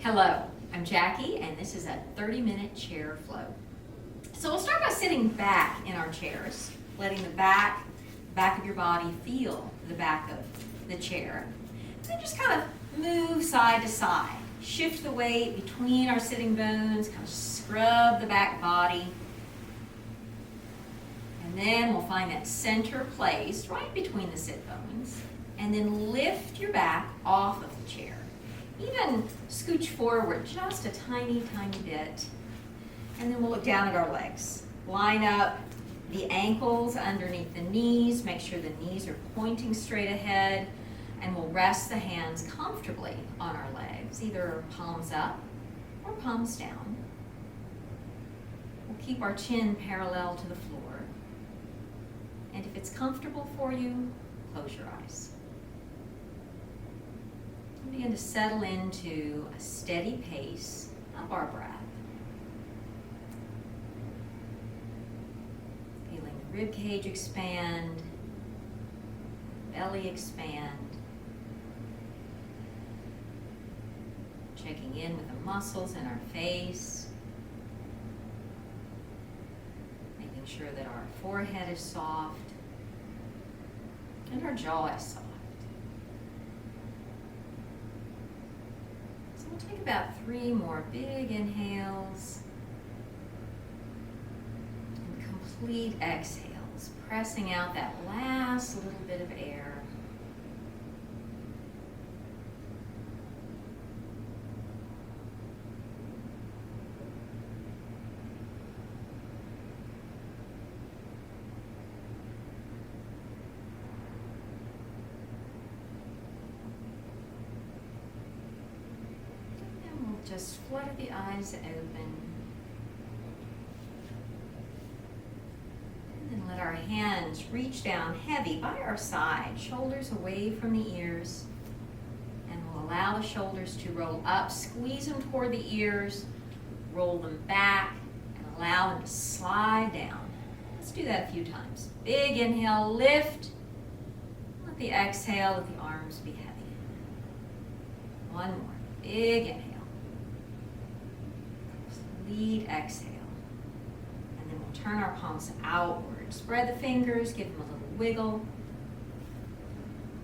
Hello, I'm Jackie, and this is a 30-minute chair flow. So we'll start by sitting back in our chairs, letting the back of your body feel the back of the chair. And then just kind of move side to side. Shift the weight between our sitting bones, kind of scrub the back body. And then we'll find that center place right between the sit bones. And then lift your back off of the chair. Even scooch forward just a tiny, tiny bit. And then we'll look down at our legs. Line up the ankles underneath the knees. Make sure the knees are pointing straight ahead. And we'll rest the hands comfortably on our legs, either palms up or palms down. We'll keep our chin parallel to the floor. And if it's comfortable for you, close your eyes. Begin to settle into a steady pace of our breath. Feeling the rib cage expand, belly expand. Checking in with the muscles in our face. Making sure that our forehead is soft and our jaw is soft. We'll take about 3 more big inhales and complete exhales, pressing out that last little bit of air. Just flutter the eyes open. And then let our hands reach down heavy by our side, shoulders away from the ears. And we'll allow the shoulders to roll up, squeeze them toward the ears, roll them back, and allow them to slide down. Let's do that a few times. Big inhale, lift. Let the exhale, let the arms be heavy. One more. Big inhale. Lead exhale. And then we'll turn our palms outward. Spread the fingers, give them a little wiggle.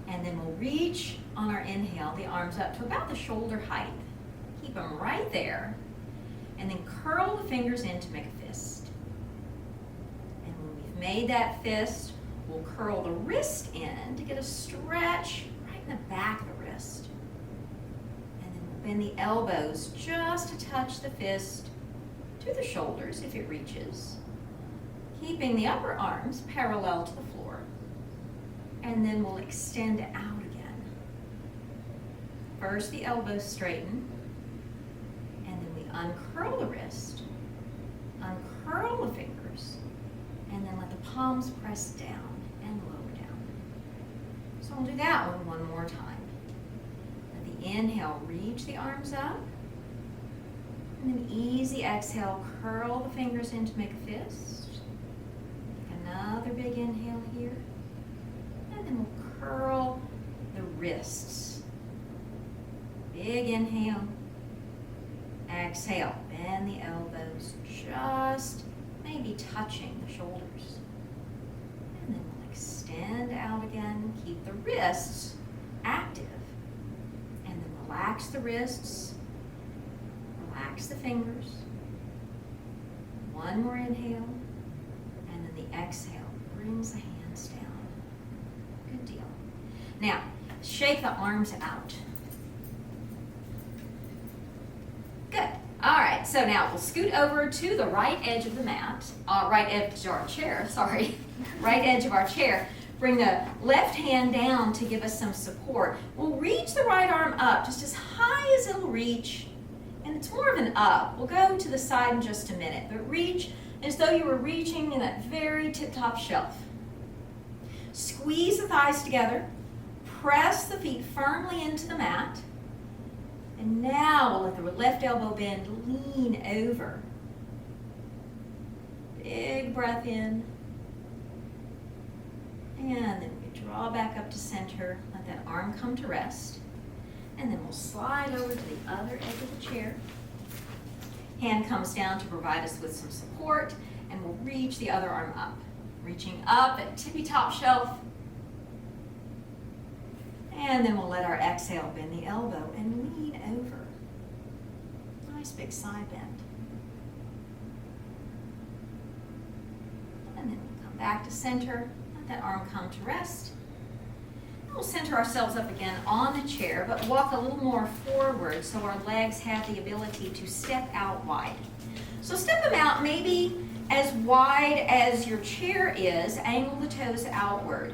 And then we'll reach on our inhale the arms up to about the shoulder height. Keep them right there. And then curl the fingers in to make a fist. And when we've made that fist, we'll curl the wrist in to get a stretch right in the back of the wrist. And then we'll bend the elbows just to touch the fist to the shoulders if it reaches, keeping the upper arms parallel to the floor. And then we'll extend out again. First the elbows straighten, and then we uncurl the wrist, uncurl the fingers, and then let the palms press down and lower down. So we'll do that one more time. Let the inhale reach the arms up. And then easy exhale, curl the fingers in to make a fist. Take another big inhale here. And then we'll curl the wrists. Big inhale. Exhale, bend the elbows, just maybe touching the shoulders. And then we'll extend out again, keep the wrists active. And then relax the wrists. Relax the fingers. One more inhale. And then the exhale brings the hands down. Good deal. Now, shake the arms out. Good. All right, so now we'll scoot over to the right edge of the mat. Right edge of our chair, sorry. Right edge of our chair. Bring the left hand down to give us some support. We'll reach the right arm up just as high as it'll reach. And it's more of an up. We'll go to the side in just a minute, but reach as though you were reaching in that very tip-top shelf. Squeeze the thighs together. Press the feet firmly into the mat. And now we'll let the left elbow bend, lean over. Big breath in. And then we draw back up to center. Let that arm come to rest. And then we'll slide over to the other edge of the chair. Hand comes down to provide us with some support, and we'll reach the other arm up. Reaching up at tippy top shelf. And then we'll let our exhale bend the elbow and lean over. Nice big side bend. And then we'll come back to center. Let that arm come to rest. And we'll center ourselves up again on the chair, but walk a little more forward so our legs have the ability to step out wide. So step them out maybe as wide as your chair is, angle the toes outward,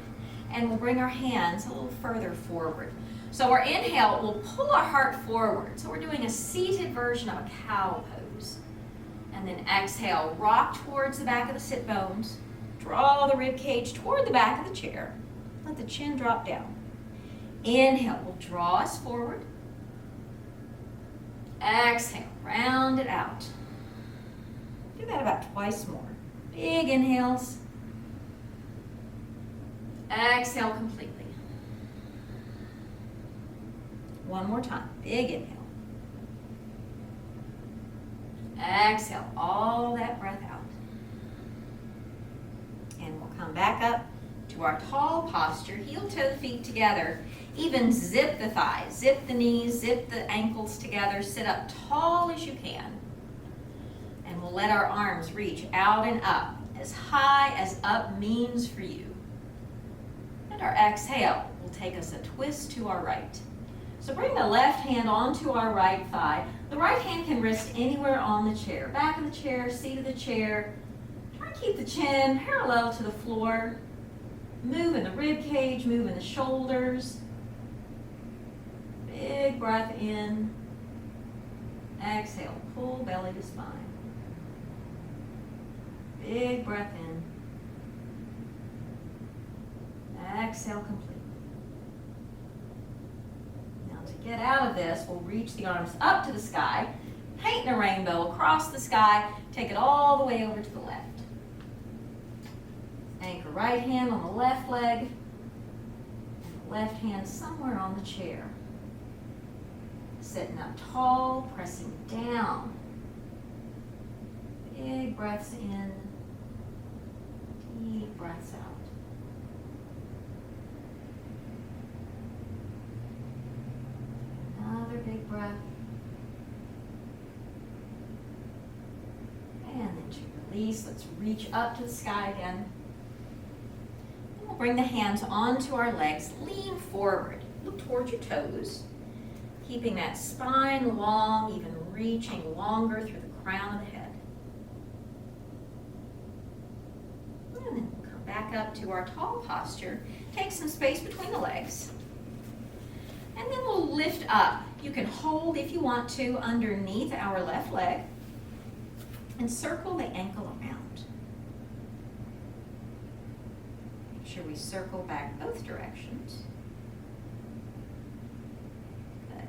and we'll bring our hands a little further forward. So our inhale will pull our heart forward. So we're doing a seated version of a cow pose. And then exhale, rock towards the back of the sit bones, draw the rib cage toward the back of the chair, let the chin drop down. Inhale will draw us forward. Exhale, round it out. Do that about twice more. Big inhales. Exhale completely. One more time. Big inhale. Exhale all that breath out. And we'll come back up to our tall posture, heel toe the feet together. Even zip the thighs, zip the knees, zip the ankles together. Sit up tall as you can. And we'll let our arms reach out and up, as high as up means for you. And our exhale will take us a twist to our right. So bring the left hand onto our right thigh. The right hand can rest anywhere on the chair. Back of the chair, seat of the chair. Try to keep the chin parallel to the floor. Moving the rib cage, moving the shoulders. Big breath in. Exhale, pull belly to spine. Big breath in. Exhale completely. Now to get out of this, we'll reach the arms up to the sky, painting a rainbow across the sky, take it all the way over to the left. Anchor right hand on the left leg, and the left hand somewhere on the chair. Sitting up tall, pressing down. Big breaths in, deep breaths out. Another big breath. And then to release, let's reach up to the sky again. And we'll bring the hands onto our legs, lean forward, look towards your toes, keeping that spine long, even reaching longer through the crown of the head. And then we'll come back up to our tall posture, take some space between the legs. And then we'll lift up. You can hold, if you want to, underneath our left leg and circle the ankle around. Make sure we circle back both directions. Good.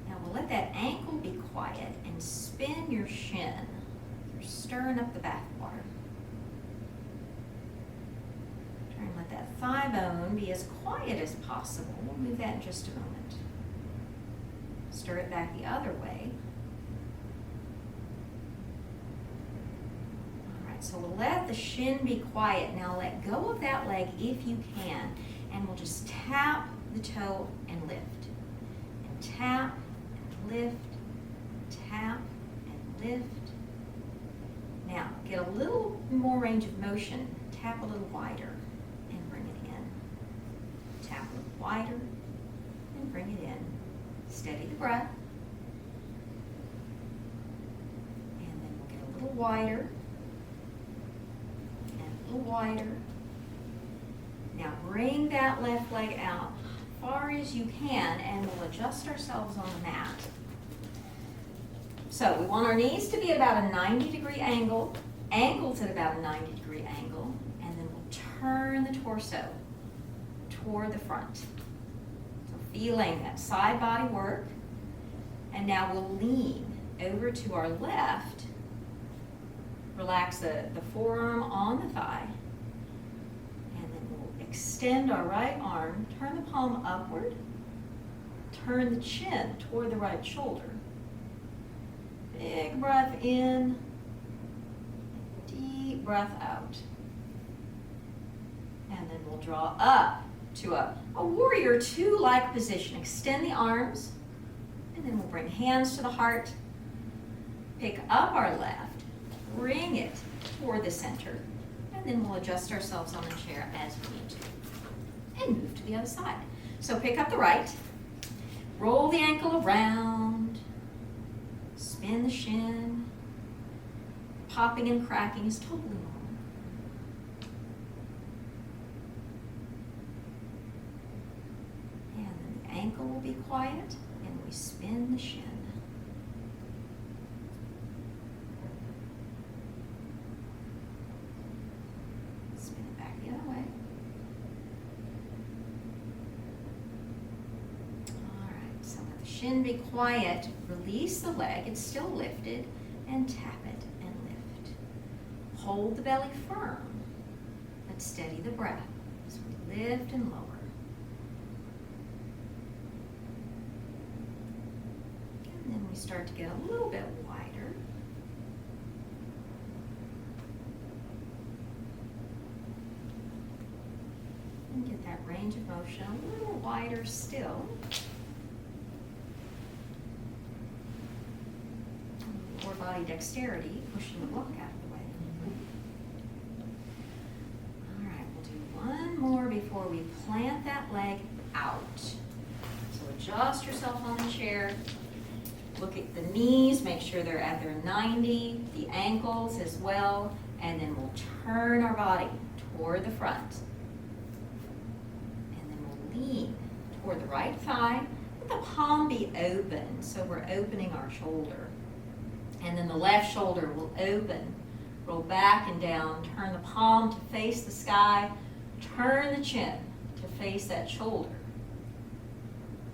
Now we'll let that ankle be quiet and spin your shin. You're stirring up the back water. Try and let that thigh bone be as quiet as possible. We'll move that in just a moment. Stir it back the other way. All right, so we'll let the shin be quiet. Now let go of that leg if you can, and we'll just tap the toe and lift. And tap and lift, tap and lift. Now get a little more range of motion. Tap a little wider and bring it in. Tap a little wider and bring it in. Steady the breath. And then we'll get a little wider and a little wider. Now bring that left leg out as far as you can, and we'll adjust ourselves on the mat. So we want our knees to be about a 90-degree angle, ankles at about a 90-degree angle, and then we'll turn the torso toward the front. Feeling that side body work. And now we'll lean over to our left. Relax the forearm on the thigh. And then we'll extend our right arm, turn the palm upward, turn the chin toward the right shoulder. Big breath in, deep breath out. And then we'll draw up to a warrior two-like position. Extend the arms, and then we'll bring hands to the heart. Pick up our left, bring it toward the center, and then we'll adjust ourselves on the chair as we need to. And move to the other side. So pick up the right, roll the ankle around, spin the shin. Popping and cracking is totally normal. And then the ankle will be quiet, and we spin the shin. Spin it back the other way. So let the shin be quiet, release the leg, it's still lifted, and tap it and lift. Hold the belly firm, but steady the breath as we lift and lower. And then we start to get a little bit wider. And get that range of motion a little wider still. More body dexterity, pushing the block out of the way. All right, we'll do one more before we plant that leg out. So adjust yourself on the chair. Look at the knees, make sure they're at their 90, the ankles as well, and then we'll turn our body toward the front. And then we'll lean toward the right thigh. Let the palm be open, so we're opening our shoulder. And then the left shoulder will open, roll back and down, turn the palm to face the sky, turn the chin to face that shoulder.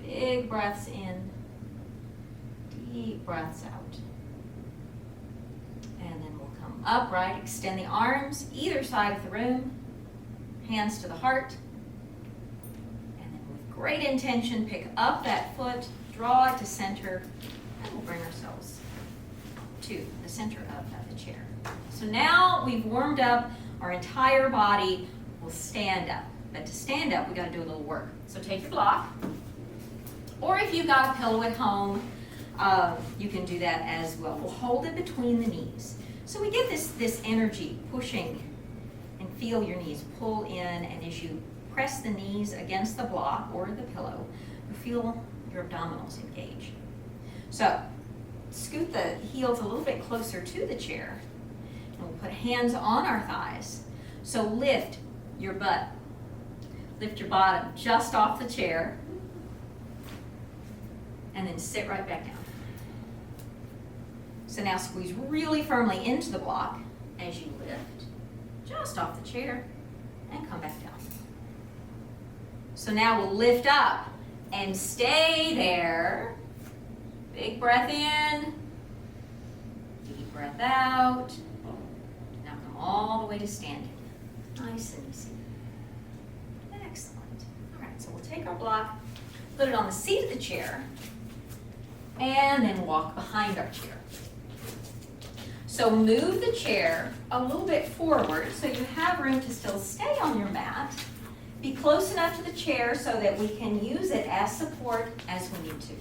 Big breaths in, deep breaths out. And then we'll come upright, extend the arms either side of the room, hands to the heart. And then with great intention, pick up that foot, draw it to center, and we'll bring ourselves to the center of the chair. So now we've warmed up our entire body. We'll stand up. But to stand up, we got to do a little work. So take your block, or if you've got a pillow at home, you can do that as well. We'll hold it between the knees. So we get this energy pushing, and feel your knees pull in, and as you press the knees against the block or the pillow, you feel your abdominals engage. So scoot the heels a little bit closer to the chair, and we'll put hands on our thighs. So lift your butt, lift your bottom just off the chair, and then sit right back down. So now squeeze really firmly into the block as you lift just off the chair and come back down. So now we'll lift up and stay there. Big breath in, deep breath out. Now come all the way to standing. Nice and easy. Excellent. All right, so we'll take our block, put it on the seat of the chair, and then walk behind our chair. So move the chair a little bit forward so you have room to still stay on your mat. Be close enough to the chair so that we can use it as support as we need to.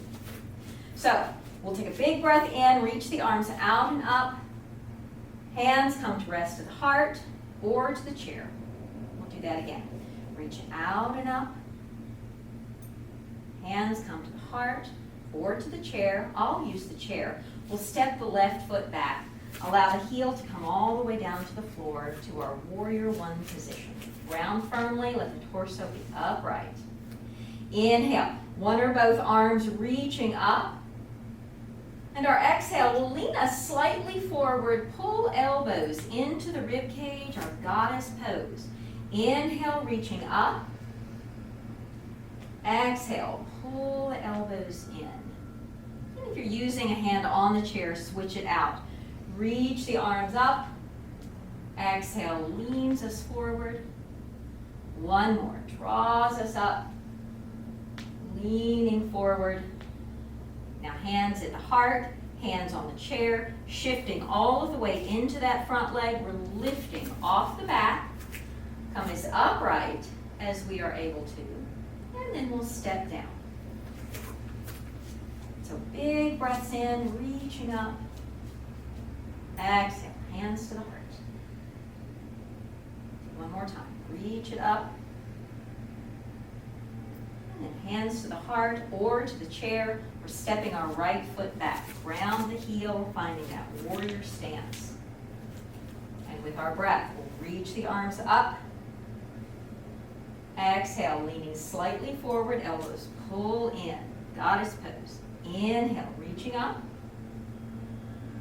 So we'll take a big breath in, reach the arms out and up. Hands come to rest at the heart or to the chair. We'll do that again. Reach out and up. Hands come to the heart or to the chair. I'll use the chair. We'll step the left foot back. Allow the heel to come all the way down to the floor to our warrior one position. Ground firmly, let the torso be upright. Inhale, one or both arms reaching up. And our exhale will lean us slightly forward, pull elbows into the rib cage, our goddess pose. Inhale, reaching up. Exhale, pull the elbows in. And if you're using a hand on the chair, switch it out. Reach the arms up. Exhale, leans us forward. One more, draws us up. leaning forward. Now hands at the heart, hands on the chair, shifting all of the way into that front leg. We're lifting off the back, come as upright as we are able to, and then we'll step down. So big breaths in, reaching up. Exhale, hands to the heart. One more time, reach it up. And then hands to the heart or to the chair. We're stepping our right foot back, ground the heel, finding that warrior stance. And with our breath, we'll reach the arms up. Exhale, leaning slightly forward, elbows pull in, goddess pose. Inhale, reaching up.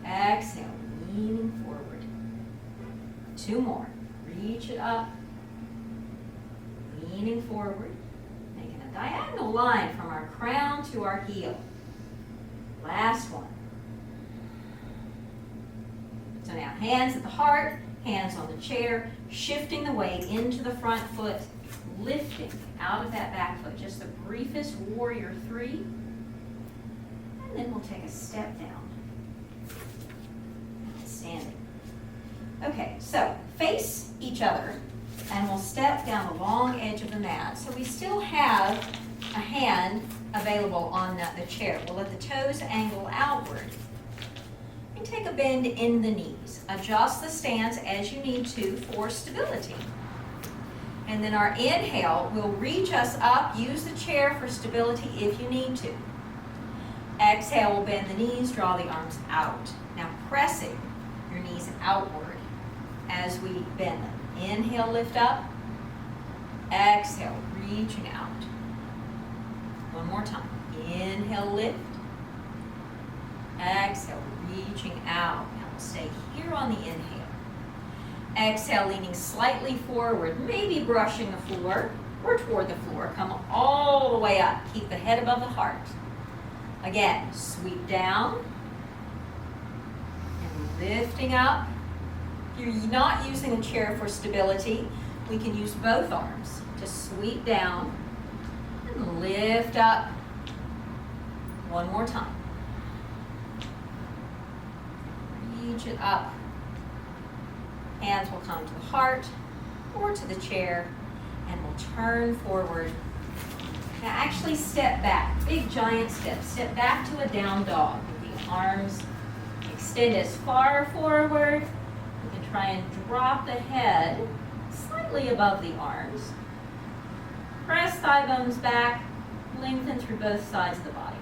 Exhale, leaning forward. 2 more. Reach it up. Leaning forward. Making a diagonal line from our crown to our heel. Last one. So now hands at the heart, hands on the chair, shifting the weight into the front foot, lifting out of that back foot. Just the briefest warrior 3. And then we'll take a step down. Standing. Okay, so face each other and we'll step down the long edge of the mat. So we still have a hand available on the chair. We'll let the toes angle outward. And take a bend in the knees. Adjust the stance as you need to for stability. And then our inhale will reach us up. Use the chair for stability if you need to. Exhale, we'll bend the knees, draw the arms out. Now pressing your knees outward as we bend them. Inhale, lift up. Exhale, reaching out. One more time. Inhale, lift. Exhale, reaching out. Now we'll stay here on the inhale. Exhale, leaning slightly forward, maybe brushing the floor or toward the floor. Come all the way up. Keep the head above the heart. Again, sweep down and lifting up. If you're not using a chair for stability, we can use both arms to sweep down and lift up. One more time. Reach it up. Hands will come to the heart or to the chair, and we'll turn forward. Now actually step back, big giant step. Step back to a down dog with the arms extend as far forward. You can try and drop the head slightly above the arms. Press thigh bones back, lengthen through both sides of the body.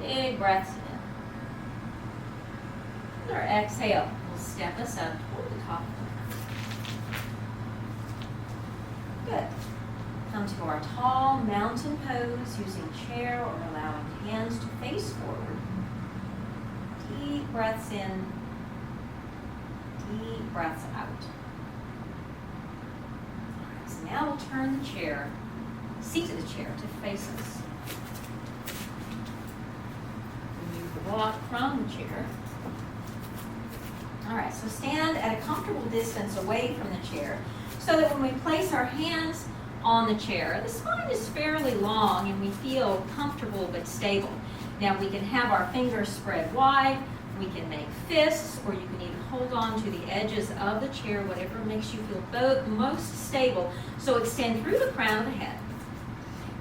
Big breaths in. With our exhale, we'll step us up toward the top of the mat. Good. Come to our tall mountain pose using chair or allowing hands to face forward. Deep breaths in, deep breaths out. All right, so now we'll turn the chair, seat of the chair to face us. Remove the block from the chair. All right, so stand at a comfortable distance away from the chair so that when we place our hands on the chair, the spine is fairly long and we feel comfortable but stable. Now we can have our fingers spread wide, we can make fists, or you can even hold on to the edges of the chair, whatever makes you feel most stable. So extend through the crown of the head.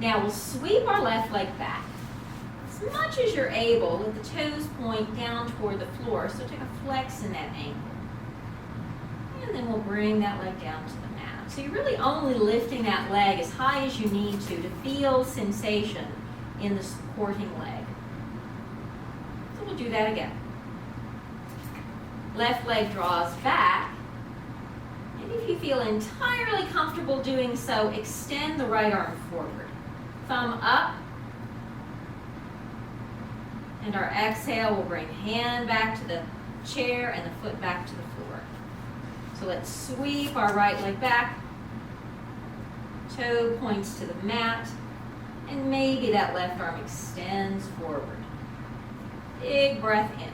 Now we'll sweep our left leg back. As much as you're able, let the toes point down toward the floor, so take a flex in that ankle. And then we'll bring that leg down to the mat. So you're really only lifting that leg as high as you need to feel sensation in the supporting leg. So we'll do that again. Left leg draws back. And if you feel entirely comfortable doing so, extend the right arm forward. Thumb up. And our exhale will bring hand back to the chair and the foot back to the floor. So let's sweep our right leg back. Toe points to the mat. And maybe that left arm extends forward. Big breath in.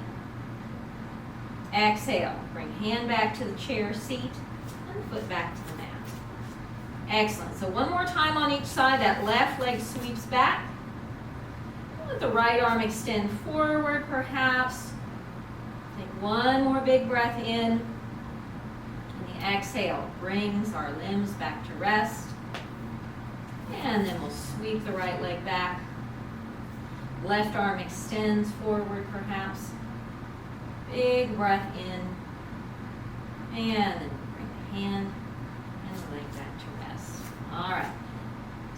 Exhale. Bring hand back to the chair seat and the foot back to the mat. Excellent. So one more time on each side. That left leg sweeps back. Let the right arm extend forward, perhaps. Take one more big breath in. And the exhale brings our limbs back to rest. And then we'll sweep the right leg back. Left arm extends forward, perhaps. Big breath in. And then bring the hand and the leg back to rest. All right.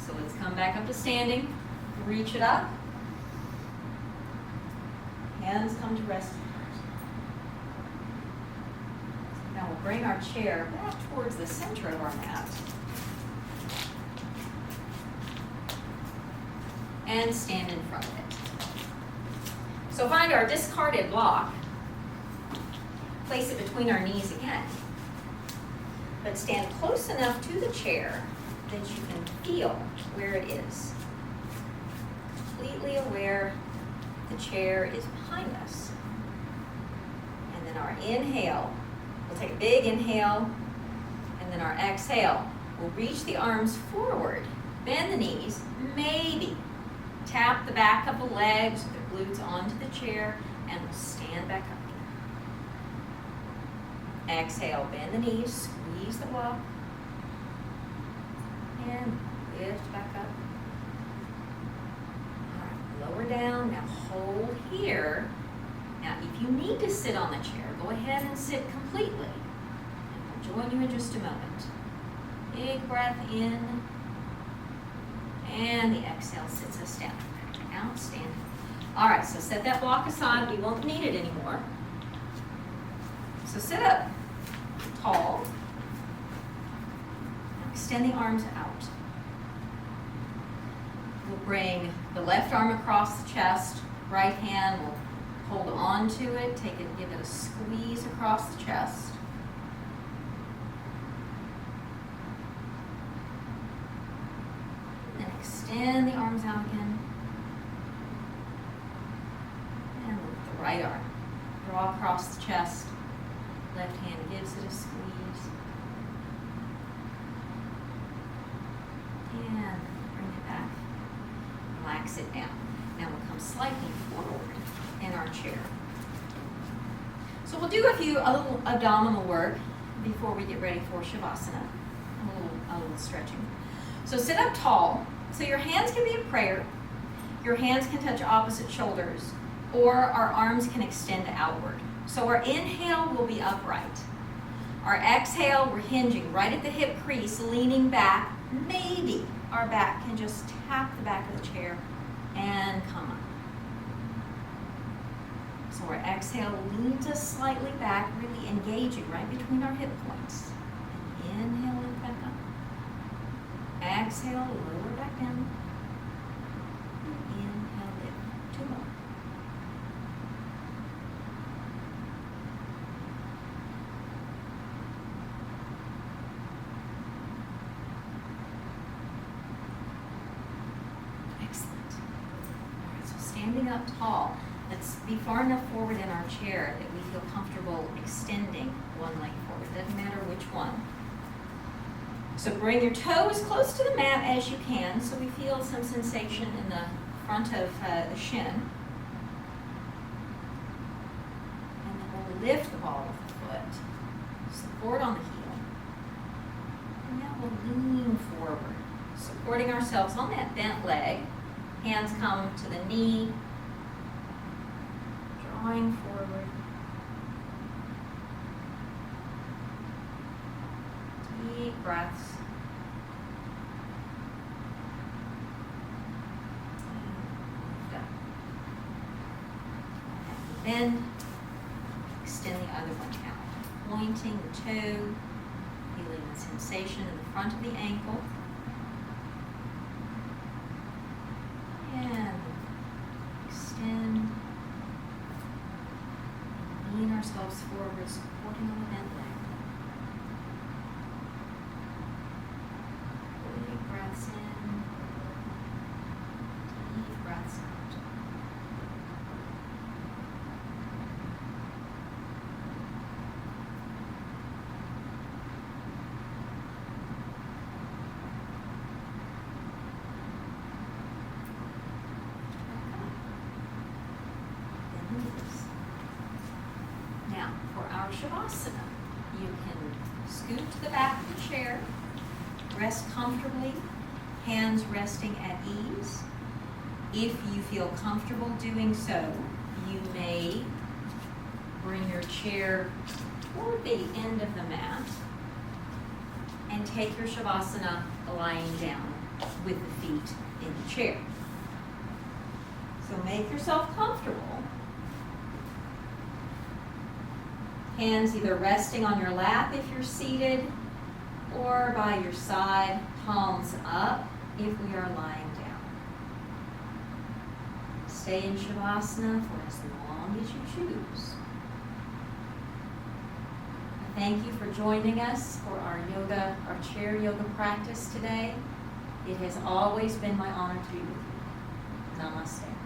So let's come back up to standing. Reach it up. Hands come to rest. Now we'll bring our chair back towards the center of our mat. And stand in front of it. So find our discarded block. Place it between our knees again. But stand close enough to the chair that you can feel where it is. Completely aware the chair is behind us. And then our inhale, we'll take a big inhale, and then our exhale, we'll reach the arms forward, bend the knees, maybe tap the back of the legs, the glutes onto the chair, and we'll stand back up again. Exhale, bend the knees, squeeze the block, and lift back up. Lower down, now hold here. Now if you need to sit on the chair, go ahead and sit completely. And we'll join you in just a moment. Big breath in. And the exhale sits us down. Outstanding. All right, so set that block aside. We won't need it anymore. So sit up tall. Now extend the arms out. We'll bring the left arm across the chest. Right hand will hold on to it. Take it, give it a squeeze across the chest. Extend the arms out again. And with the right arm, draw across the chest. Left hand gives it a squeeze. And bring it back. Relax it down. Now we'll come slightly forward in our chair. So we'll do a little abdominal work before we get ready for Shavasana. A little stretching. So sit up tall. So your hands can be in prayer, your hands can touch opposite shoulders, or our arms can extend outward. So our inhale will be upright. Our exhale, we're hinging right at the hip crease, leaning back. Maybe our back can just tap the back of the chair and come up. So our exhale leads us slightly back, really engaging right between our hip points. And inhale and back up. Exhale, lower back down. Inhale, lift. 2 more. Excellent. All right, so standing up tall. Let's be far enough forward in our chair that we feel comfortable extending one leg forward. Doesn't matter which one. So bring your toes close to the mat as you can, so we feel some sensation in the front of the shin. And then we'll lift the ball of the foot, support on the heel. And now we'll lean forward, supporting ourselves on that bent leg. Hands come to the knee, drawing forward. Deep breaths. Then extend the other one out, pointing the toe, feeling the sensation in the front of the ankle. And extend. Lean ourselves forward, supporting on the bent leg. Big breaths in, deep breaths out. knees. Now, for our Shavasana, you can scoot to the back of the chair, rest comfortably, hands resting at ease. If you feel comfortable doing so, you may bring your chair toward the end of the mat and take your Shavasana lying down with the feet in the chair. So make yourself comfortable. Hands either resting on your lap if you're seated or by your side, palms up if we are lying down. Stay in Shavasana for as long as you choose. Thank you for joining us for our chair yoga practice today. It has always been my honor to be with you. Namaste.